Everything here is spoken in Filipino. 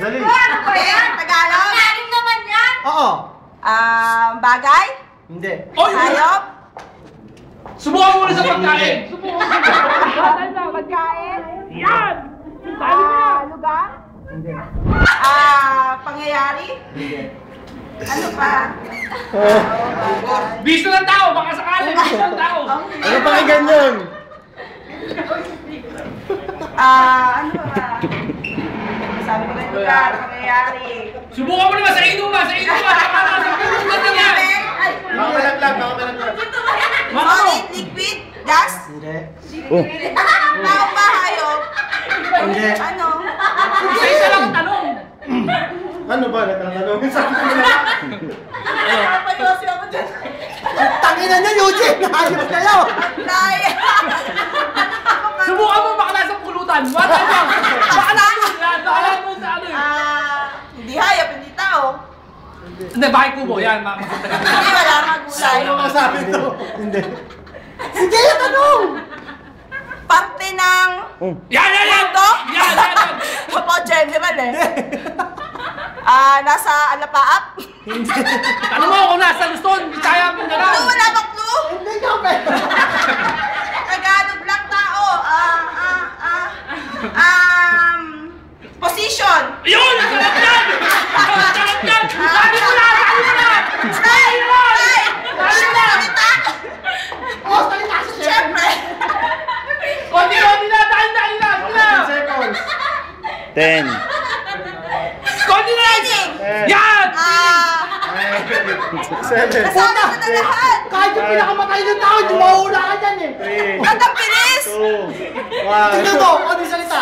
Dali. Ano ba yan? Tagalog? Galing naman yan. Oo. Bagay? Hindi. Hayop? Subukan mo na sa pagkain. Pagkain? Yan! Sabi mo na. Lugar? Hindi. Pangyayari? Hindi. Ano pa? Bisto ng tao, baka sakali. Bisto ng tao. Ano pa kay ganyan? Ano ba? Sabi ko na yung lugar, pangyayari. Subukan mo naman sa inuman. Sa inuman. Sa inuman na yan. Solid, liquid, gas? Hindi. Tao ba, hayop? Hindi. Ano? Isa lang ang tanong. Ano ba? Natatanungin sa akin na. Napayosi ako dyan. Tanginan niya, Eugene! Ayos kayo! Dahil. Subukan mo baka nasa pulutan. What the fuck? Baka nasa yan. Baka mo sa ano eh. Hindi hayop, hindi tao. Hindi, bakit kubo? Yan, makakasita ka. Hindi, wala kang gulay. Ano masabi ito? Hindi. Sige, tanong! Parte ng... Yan! Mundo? Yan! Opo, general eh. Nasa Alapaap? Ano mo kung nasa Luzon? Kaya mo na lang. Clue, wala bang clue? Hindi ka ba? Tagalog lang tao. Position. Yun! Sarap yan! Sarap yan! Sabi mo na! Style! Salita! Oh, salita siya! Siyempre. Konti-konti na! Dahil na! 10 seconds. 10. Konti na! Training. Yan! 7. Nasama ko na lahat. Kahit yung pinakamatay ng tao, hindi mauula ka dyan eh. 3. Ang bilis. 2. 1. Tingnan mo, ano yung salita?